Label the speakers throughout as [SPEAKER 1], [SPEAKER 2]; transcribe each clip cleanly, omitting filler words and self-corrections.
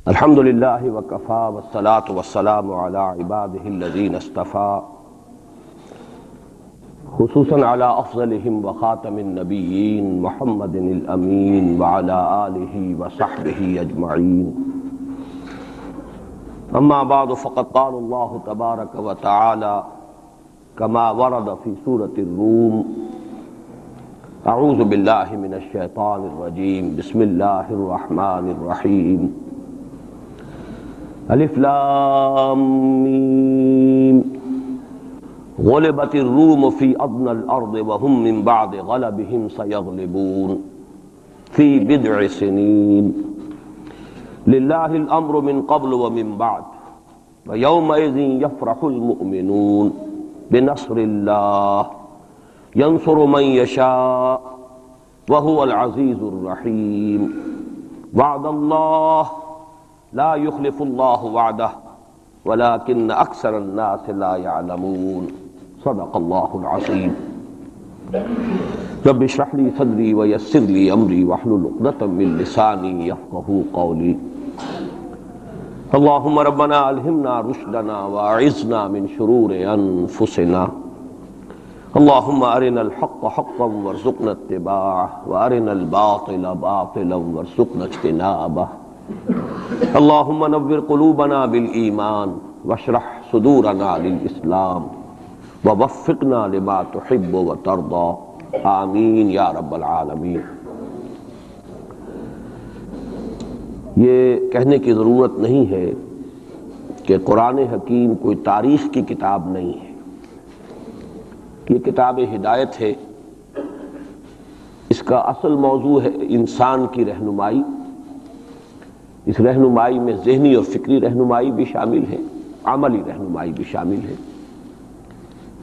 [SPEAKER 1] الحمد للہ وکفا والصلاة والسلام علی عباده الذین اصطفى خصوصا علی افضلهم وخاتم النبیین محمد الامین وعلی آلہ وصحبہ اجمعین اما بعد فقد قال اللہ تبارک وتعالی كما ورد في سورة الروم اعوذ باللہ من الشیطان الرجیم بسم اللہ الرحمن الرحیم الف لام میم غلبت الروم في ادنى الارض وهم من بعد غلبهم سيغلبون في بضع سنين لله الامر من قبل ومن بعد ويومئذ يفرح المؤمنون بنصر الله ينصر من يشاء وهو العزيز الرحيم وعد الله لا يخلف الله وعده ولكن اکثر الناس لا يعلمون صدق الله العظيم رب اشرح لي صدري ويسر لي امري واحلل عقدة من لساني يفقهوا قولي اللهم ربنا الهمنا رشدنا واعذنا من شرور انفسنا اللهم ارنا الحق حقا وارزقنا اتباعه وارنا الباطل باطلا وارزقنا اجتنابه اللهم نور قلوبنا بالایمان واشرح صدورنا للاسلام ووفقنا لما تحب وترضى آمین یا رب العالمین۔ یہ کہنے کی ضرورت نہیں ہے کہ قرآن حکیم کوئی تاریخ کی کتاب نہیں ہے، یہ کتاب ہدایت ہے۔ اس کا اصل موضوع ہے انسان کی رہنمائی۔ اس رہنمائی میں ذہنی اور فکری رہنمائی بھی شامل ہے، عملی رہنمائی بھی شامل ہے۔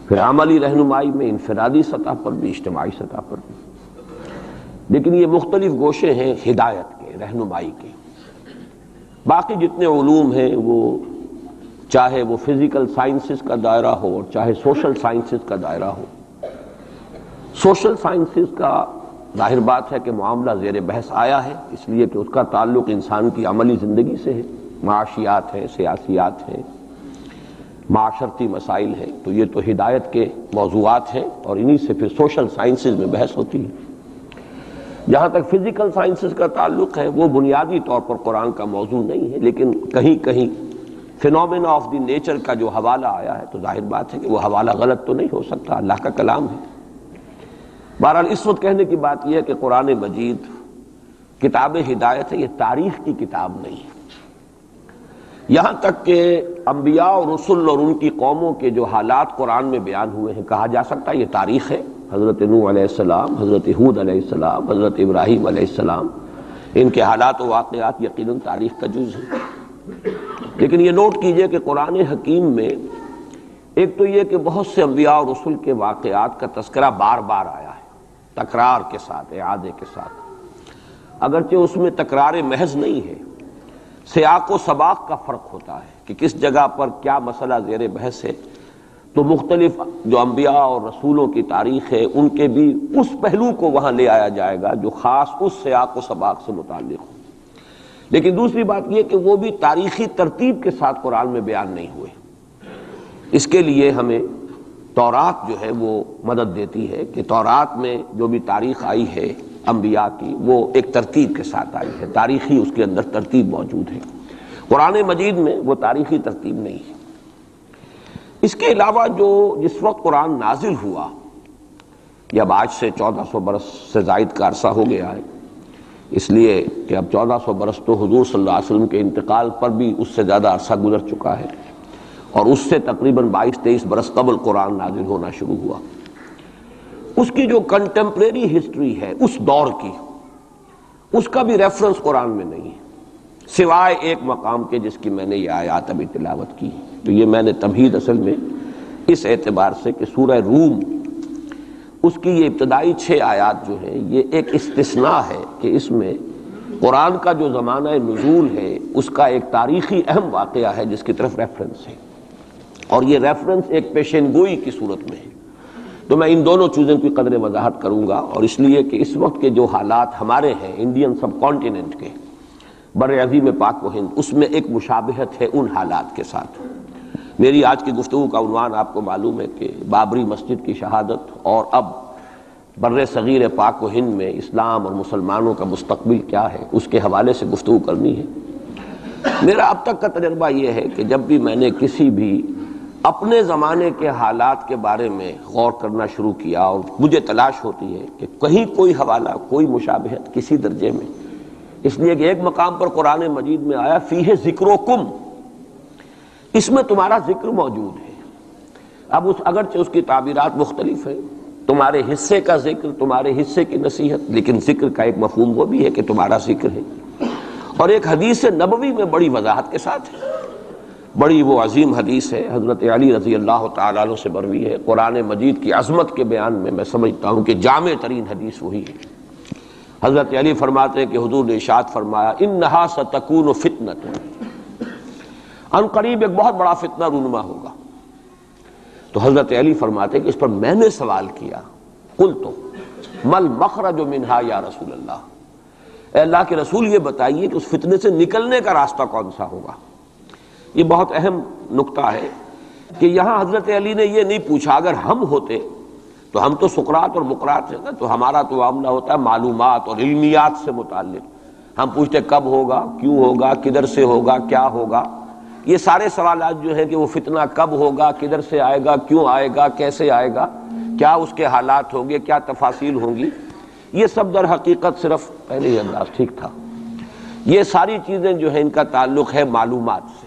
[SPEAKER 1] پھر عملی رہنمائی میں انفرادی سطح پر بھی، اجتماعی سطح پر بھی، لیکن یہ مختلف گوشے ہیں ہدایت کے، رہنمائی کے۔ باقی جتنے علوم ہیں وہ چاہے وہ فزیکل سائنسز کا دائرہ ہو اور چاہے سوشل سائنسز کا دائرہ ہو۔ سوشل سائنسز کا ظاہر بات ہے کہ معاملہ زیر بحث آیا ہے، اس لیے کہ اس کا تعلق انسان کی عملی زندگی سے ہے، معاشیات ہیں، سیاسیات ہیں، معاشرتی مسائل ہیں، تو یہ تو ہدایت کے موضوعات ہیں اور انہی سے پھر سوشل سائنسز میں بحث ہوتی ہے۔ جہاں تک فزیکل سائنسز کا تعلق ہے وہ بنیادی طور پر قرآن کا موضوع نہیں ہے، لیکن کہیں کہیں فینومینا آف دی نیچر کا جو حوالہ آیا ہے تو ظاہر بات ہے کہ وہ حوالہ غلط تو نہیں ہو سکتا، اللہ کا کلام ہے۔ بہرحال اس وقت کہنے کی بات یہ ہے کہ قرآن مجید کتاب ہدایت ہے، یہ تاریخ کی کتاب نہیں ہے۔ یہاں تک کہ انبیاء اور رسل اور ان کی قوموں کے جو حالات قرآن میں بیان ہوئے ہیں، کہا جا سکتا ہے یہ تاریخ ہے۔ حضرت نوح علیہ السلام، حضرت ہود علیہ السلام، حضرت ابراہیم علیہ السلام، ان کے حالات و واقعات یقیناً تاریخ کا جز ہیں۔ لیکن یہ نوٹ کیجئے کہ قرآن حکیم میں ایک تو یہ کہ بہت سے انبیاء اور رسل کے واقعات کا تذکرہ بار بار آیا ہے، تکرار کے ساتھ، اعادے کے ساتھ، اگرچہ اس میں تکرار محض نہیں ہے، سیاق و سباق کا فرق ہوتا ہے کہ کس جگہ پر کیا مسئلہ زیر بحث ہے، تو مختلف جو انبیاء اور رسولوں کی تاریخ ہے ان کے بھی اس پہلو کو وہاں لے آیا جائے گا جو خاص اس سیاق و سباق سے متعلق ہو۔ لیکن دوسری بات یہ کہ وہ بھی تاریخی ترتیب کے ساتھ قرآن میں بیان نہیں ہوئے۔ اس کے لیے ہمیں تورات جو ہے وہ مدد دیتی ہے کہ تورات میں جو بھی تاریخ آئی ہے انبیاء کی وہ ایک ترتیب کے ساتھ آئی ہے، تاریخی اس کے اندر ترتیب موجود ہے۔ قرآن مجید میں وہ تاریخی ترتیب نہیں ہے۔ اس کے علاوہ جس وقت قرآن نازل ہوا، یہ اب آج سے 1400 برس سے زائد کا عرصہ ہو گیا ہے، اس لیے کہ اب 1400 برس تو حضور صلی اللہ علیہ وسلم کے انتقال پر بھی اس سے زیادہ عرصہ گزر چکا ہے، اور اس سے تقریباً 22-23 برس قبل قرآن نازل ہونا شروع ہوا۔ اس کی جو کنٹمپریری ہسٹری ہے اس دور کی، اس کا بھی ریفرنس قرآن میں نہیں ہے، سوائے ایک مقام کے جس کی میں نے یہ آیات ابھی تلاوت کی۔ تو یہ میں نے تمہید اصل میں اس اعتبار سے کہ سورہ روم اس کی یہ ابتدائی 6 آیات جو ہیں یہ ایک استثناء ہے کہ اس میں قرآن کا جو زمانہ نزول ہے اس کا ایک تاریخی اہم واقعہ ہے جس کی طرف ریفرنس ہے، اور یہ ریفرنس ایک پیشین گوئی کی صورت میں ہے۔ تو میں ان دونوں چیزوں کی قدر وضاحت کروں گا، اور اس لیے کہ اس وقت کے جو حالات ہمارے ہیں انڈین سب کانٹیننٹ کے، بر عظیم پاک و ہند، اس میں ایک مشابہت ہے ان حالات کے ساتھ۔ میری آج کی گفتگو کا عنوان آپ کو معلوم ہے کہ بابری مسجد کی شہادت اور اب بر صغیر پاک و ہند میں اسلام اور مسلمانوں کا مستقبل کیا ہے، اس کے حوالے سے گفتگو کرنی ہے۔ میرا اب تک کا تجربہ یہ ہے کہ جب بھی میں نے کسی بھی اپنے زمانے کے حالات کے بارے میں غور کرنا شروع کیا اور مجھے تلاش ہوتی ہے کہ کہیں کوئی حوالہ، کوئی مشابہت کسی درجے میں، اس لیے کہ ایک مقام پر قرآن مجید میں آیا فیہ ذکرکم، اس میں تمہارا ذکر موجود ہے۔ اب اگرچہ اس کی تعبیرات مختلف ہیں، تمہارے حصے کا ذکر، تمہارے حصے کی نصیحت، لیکن ذکر کا ایک مفہوم وہ بھی ہے کہ تمہارا ذکر ہے۔ اور ایک حدیث نبوی میں بڑی وضاحت کے ساتھ ہے، بڑی وہ عظیم حدیث ہے، حضرت علی رضی اللہ تعالیٰ عنہ سے مروی ہے۔ قرآن مجید کی عظمت کے بیان میں سمجھتا ہوں کہ جامع ترین حدیث وہی ہے۔ حضرت علی فرماتے ہیں کہ حضور نے ارشاد فرمایا انہا ستکون فتنۃ، ان قریب ایک بہت بڑا فتنہ رونما ہوگا۔ تو حضرت علی فرماتے ہیں کہ اس پر میں نے سوال کیا، قلت مل مخرج منہا یا رسول اللہ، اے اللہ کے رسول یہ بتائیے کہ اس فتنے سے نکلنے کا راستہ کون سا ہوگا۔ یہ بہت اہم نکتہ ہے کہ یہاں حضرت علی نے یہ نہیں پوچھا، اگر ہم ہوتے تو ہم تو سقراط اور مقراط ہیں نا، تو ہمارا تو معاملہ ہوتا ہے معلومات اور علمیات سے متعلق، ہم پوچھتے کب ہوگا، کیوں ہوگا، کدھر سے ہوگا، کیا ہوگا۔ یہ سارے سوالات جو ہیں کہ وہ فتنہ کب ہوگا، کدھر سے آئے گا، کیوں آئے گا، کیسے آئے گا، کیا اس کے حالات ہوں گے، کیا تفاصیل ہوں گی، یہ سب در حقیقت صرف پہلے ہی انداز ٹھیک تھا۔ یہ ساری چیزیں جو ہیں ان کا تعلق ہے معلومات سے۔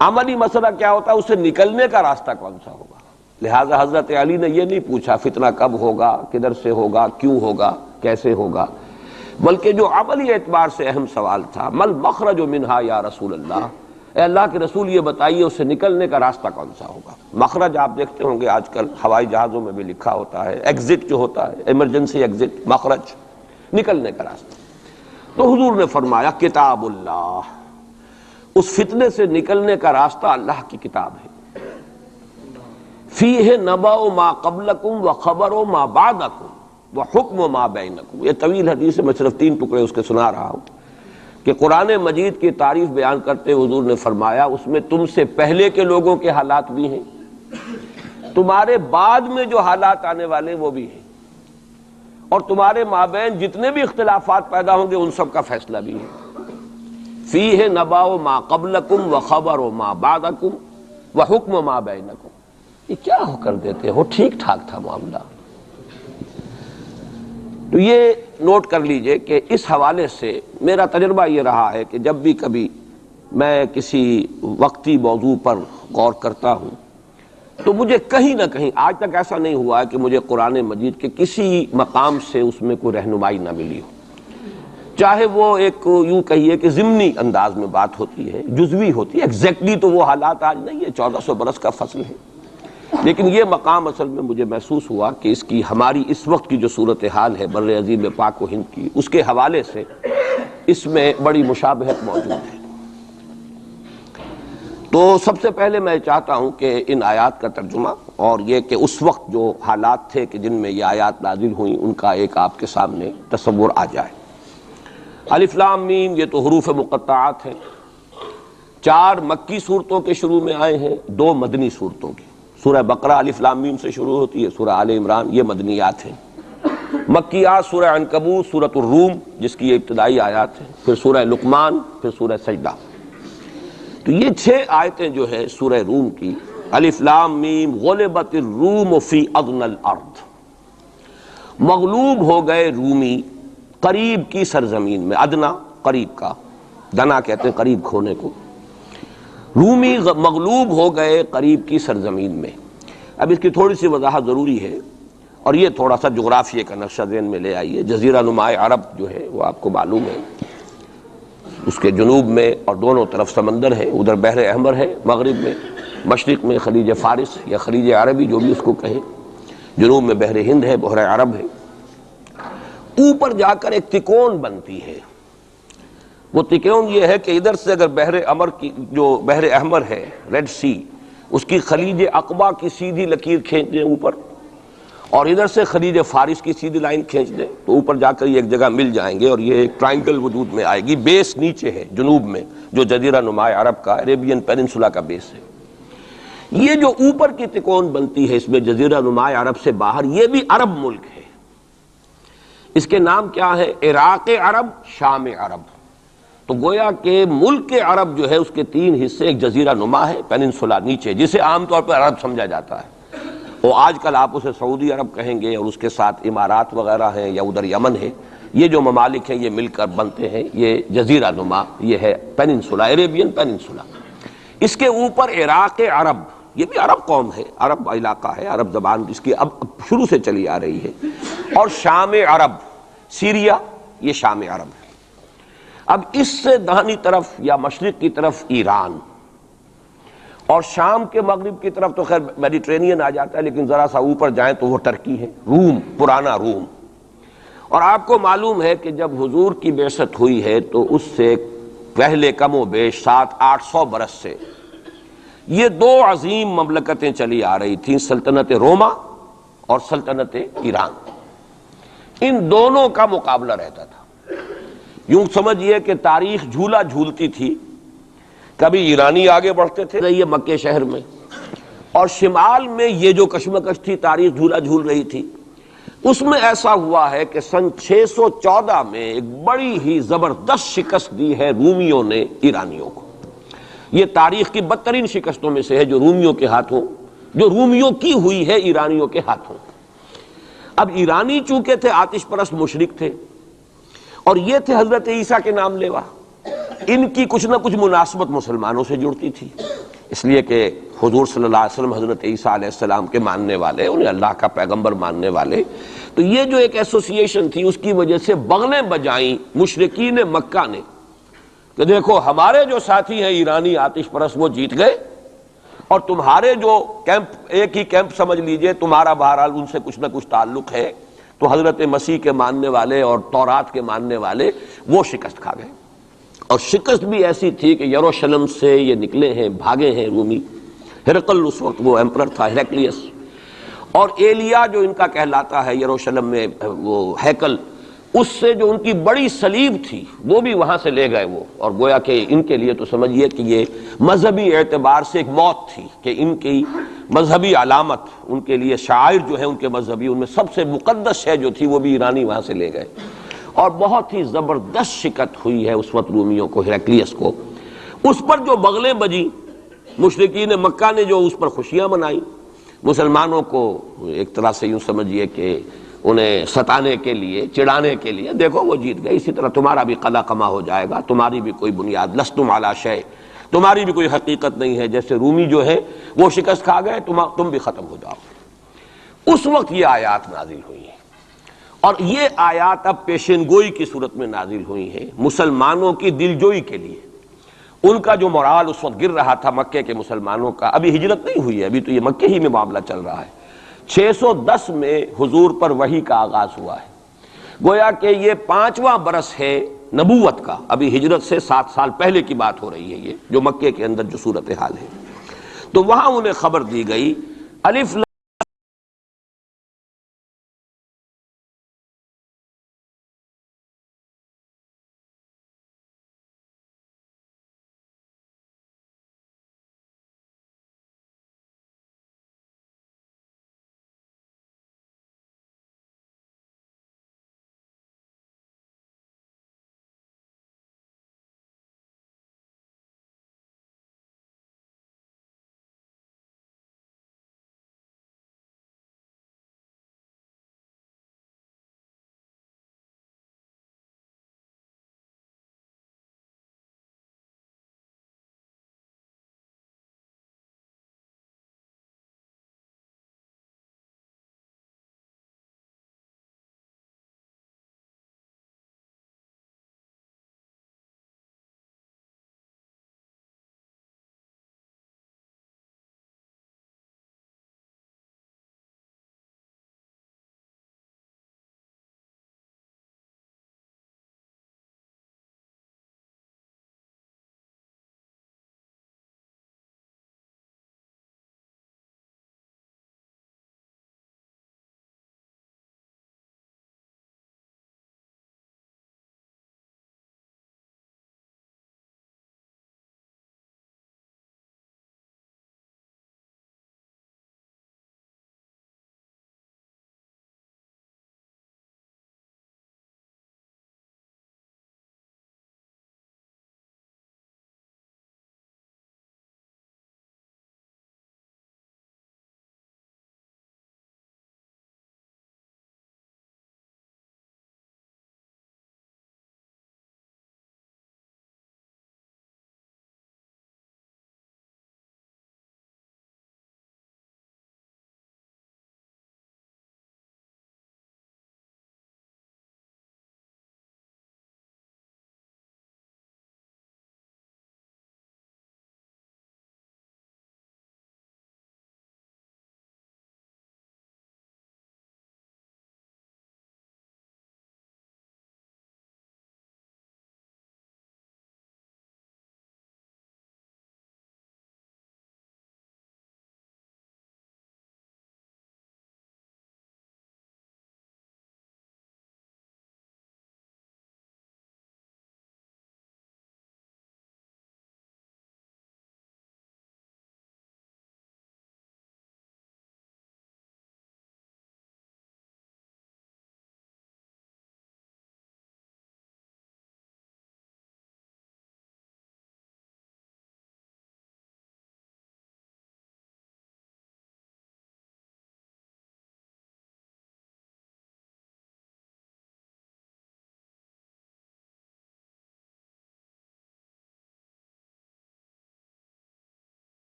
[SPEAKER 1] عملی مسئلہ کیا ہوتا ہے، اس سے نکلنے کا راستہ کون سا ہوگا۔ لہٰذا حضرت علی نے یہ نہیں پوچھا فتنہ کب ہوگا، کدھر سے ہوگا، کیوں ہوگا، کیسے ہوگا، بلکہ جو عملی اعتبار سے اہم سوال تھا مل مخرج منہا یا رسول اللہ، اے اللہ کے رسول یہ بتائیے اس سے نکلنے کا راستہ کون سا ہوگا۔ مخرج آپ دیکھتے ہوں گے آج کل ہوائی جہازوں میں بھی لکھا ہوتا ہے، ایگزٹ جو ہوتا ہے، ایمرجنسی ایگزٹ، مخرج، نکلنے کا راستہ۔ تو حضور نے فرمایا کتاب اللہ، اس فتنے سے نکلنے کا راستہ اللہ کی کتاب ہے۔ فیہ نبأ ما قبلکم وخبر ما بعدکم وحکم ما بینکم۔ یہ طویل حدیث ہے، میں صرف 3 ٹکڑے اس کے سنا رہا ہوں کہ قرآن مجید کی تعریف بیان کرتے حضور نے فرمایا اس میں تم سے پہلے کے لوگوں کے حالات بھی ہیں، تمہارے بعد میں جو حالات آنے والے وہ بھی ہیں، اور تمہارے مابین جتنے بھی اختلافات پیدا ہوں گے ان سب کا فیصلہ بھی ہے۔ فیہ نبأ ما قبلکم وخبر ما بعدکم وحکم ما بینکم۔ یہ کیا ہو کر دیتے ہو، ٹھیک ٹھاک تھا معاملہ۔ تو یہ نوٹ کر لیجئے کہ اس حوالے سے میرا تجربہ یہ رہا ہے کہ جب بھی کبھی میں کسی وقتی موضوع پر غور کرتا ہوں تو مجھے کہیں نہ کہیں، آج تک ایسا نہیں ہوا ہے کہ مجھے قرآن مجید کے کسی مقام سے اس میں کوئی رہنمائی نہ ملی ہو، چاہے وہ ایک یوں کہیے کہ ضمنی انداز میں بات ہوتی ہے، جزوی ہوتی ہے، ایگزیکٹلی تو وہ حالات آج نہیں ہے، 1400 برس کا فصل ہے، لیکن یہ مقام اصل میں مجھے محسوس ہوا کہ اس کی ہماری اس وقت کی جو صورتحال ہے بر عظیم پاک و ہند کی، اس کے حوالے سے اس میں بڑی مشابہت موجود ہے۔ تو سب سے پہلے میں چاہتا ہوں کہ ان آیات کا ترجمہ اور یہ کہ اس وقت جو حالات تھے کہ جن میں یہ آیات نازل ہوئیں ان کا ایک آپ کے سامنے تصور آ جائے۔ الف لام میم، یہ تو حروف مقطعات ہیں، 4 مکی صورتوں کے شروع میں آئے ہیں، 2 مدنی صورتوں کے۔ سورہ بقرہ الف لام میم سے شروع ہوتی ہے، سورہ آل عمران یہ مدنیات ہیں۔ مکیات سورہ عنکبوت، سورۃ الروم جس کی یہ ابتدائی آیات ہیں، پھر سورہ لقمان، پھر سورہ سجدہ۔ تو یہ 6 آیتیں جو ہے سورہ روم کی، الف لام میم غلبت الروم فی ادنی الارض، مغلوب ہو گئے رومی قریب کی سرزمین میں، ادنا قریب کا، دنا کہتے ہیں قریب کھونے کو، رومی مغلوب ہو گئے قریب کی سرزمین میں۔ اب اس کی تھوڑی سی وضاحت ضروری ہے، اور یہ تھوڑا سا جغرافیے کا نقشہ ذہن میں لے آئیے۔ جزیرہ نما عرب جو ہے وہ آپ کو معلوم ہے، اس کے جنوب میں اور دونوں طرف سمندر ہے، ادھر بحر احمر ہے مغرب میں، مشرق میں خلیج فارس یا خلیج عربی جو بھی اس کو کہیں، جنوب میں بحر ہند ہے، بحر عرب ہے۔ اوپر جا کر ایک تکون بنتی ہے، وہ تکون یہ ہے کہ ادھر سے اگر بحر احمر کی جو بحر احمر ہے، ریڈ سی، اس کی خلیج عقبہ کی سیدھی لکیر کھینچ دیں اوپر، اور ادھر سے خلیج فارس کی سیدھی لائن کھینچ دیں تو اوپر جا کر یہ ایک جگہ مل جائیں گے اور یہ ایک ٹرائنگل وجود میں آئے گی. بیس نیچے ہے جنوب میں جو جزیرہ نما عرب کا عربین پیننسولا کا بیس ہے. یہ جو اوپر کی تکون بنتی ہے اس میں جزیرہ نما عرب سے باہر، یہ بھی عرب ملک ہے. اس کے نام کیا ہے؟ عراق عرب، شام عرب. تو گویا کہ ملک عرب جو ہے اس کے 3 حصے، ایک جزیرہ نما ہے پیننسولا نیچے جسے عام طور پر عرب سمجھا جاتا ہے، اور آج کل آپ اسے سعودی عرب کہیں گے، اور اس کے ساتھ امارات وغیرہ ہیں یا ادھر یمن ہے. یہ جو ممالک ہیں یہ مل کر بنتے ہیں یہ جزیرہ نما، یہ ہے پیننسولا، عربین پیننسولا. اس کے اوپر عراق عرب، یہ بھی عرب قوم ہے، عرب علاقہ ہے، عرب زبان اس کی اب شروع سے چلی آ رہی ہے. اور شام عرب، سیریا، یہ شام عرب ہے. اب اس سے داہنی طرف یا مشرق کی طرف ایران، اور شام کے مغرب کی طرف تو خیر میڈیٹرینین آ جاتا ہے، لیکن ذرا سا اوپر جائیں تو وہ ترکی ہے، روم، پرانا روم. اور آپ کو معلوم ہے کہ جب حضور کی بعثت ہوئی ہے تو اس سے پہلے کم و بیش 700-800 برس سے یہ 2 عظیم مملکتیں چلی آ رہی تھیں، سلطنت روما اور سلطنت ایران. ان دونوں کا مقابلہ رہتا تھا. یوں سمجھئے کہ تاریخ جھولا جھولتی تھی، کبھی ایرانی آگے بڑھتے تھے یہ مکے شہر میں، اور شمال میں یہ جو کشمکش تھی تاریخ جھولا جھول رہی تھی. اس میں ایسا ہوا ہے کہ سن 614 میں ایک بڑی ہی زبردست شکست دی ہے رومیوں نے ایرانیوں کو. یہ تاریخ کی بدترین شکستوں میں سے ہے جو رومیوں کے ہاتھوں، جو رومیوں کی ہوئی ہے ایرانیوں کے ہاتھوں. اب ایرانی چونکہ تھے آتش پرست مشرک تھے، اور یہ تھے حضرت عیسیٰ کے نام لیوا، ان کی کچھ نہ کچھ مناسبت مسلمانوں سے جڑتی تھی، اس لیے کہ حضور صلی اللہ علیہ وسلم حضرت عیسیٰ علیہ السلام کے ماننے والے، انہیں اللہ کا پیغمبر ماننے والے. تو یہ جو ایک ایسوسییشن تھی اس کی وجہ سے بغلیں بجائیں مشرکین مکہ نے کہ دیکھو ہمارے جو ساتھی ہیں ایرانی آتش پرست وہ جیت گئے، اور تمہارے جو کیمپ، ایک ہی کیمپ سمجھ لیجئے، تمہارا بہرحال ان سے کچھ نہ کچھ تعلق ہے. تو حضرت مسیح کے ماننے والے اور تورات کے ماننے والے وہ شکست کھا گئے. اور شکست بھی ایسی تھی کہ یروشلم سے یہ نکلے ہیں، بھاگے ہیں رومی. ہرقل اس وقت وہ ایمپرر تھا، ہیرکلیس، اور ایلیا جو ان کا کہلاتا ہے یروشلم میں وہ ہیکل، اس سے جو ان کی بڑی صلیب تھی وہ بھی وہاں سے لے گئے وہ. اور گویا کہ ان کے لیے تو سمجھیے کہ یہ مذہبی اعتبار سے ایک موت تھی کہ ان کی مذہبی علامت، ان کے لیے شاعر جو ہیں ان کے مذہبی، ان میں سب سے مقدس شے جو تھی وہ بھی ایرانی وہاں سے لے گئے. اور بہت ہی زبردست شکست ہوئی ہے اس وقت رومیوں کو، ہیرکلیس کو. اس پر جو بغلیں بجی مشرکین مکہ نے جو اس پر خوشیاں منائی، مسلمانوں کو ایک طرح سے یوں سمجھیے کہ انہیں ستانے کے لیے، چڑھانے کے لیے، دیکھو وہ جیت گئے، اسی طرح تمہارا بھی قلع کما ہو جائے گا، تمہاری بھی کوئی بنیاد، لستم علی شیء، تمہاری بھی کوئی حقیقت نہیں ہے. جیسے رومی جو ہے وہ شکست کھا گئے، تم بھی ختم ہو جاؤ. اس وقت یہ آیات نازل ہوئی ہیں، اور یہ آیات اب پیشین گوئی کی صورت میں نازل ہوئی ہیں مسلمانوں کی دلجوئی کے لیے. ان کا جو مورال اس وقت گر رہا تھا مکے کے مسلمانوں کا، ابھی ہجرت نہیں ہوئی ہے، ابھی تو یہ مکے ہی میں معاملہ چل رہا ہے. 610 میں حضور پر وحی کا آغاز ہوا ہے. گویا کہ یہ 5واں برس ہے نبوت کا، ابھی ہجرت سے 7 سال پہلے کی بات ہو رہی ہے، یہ جو مکے کے اندر جو صورتحال ہے. تو وہاں انہیں خبر دی گئی الف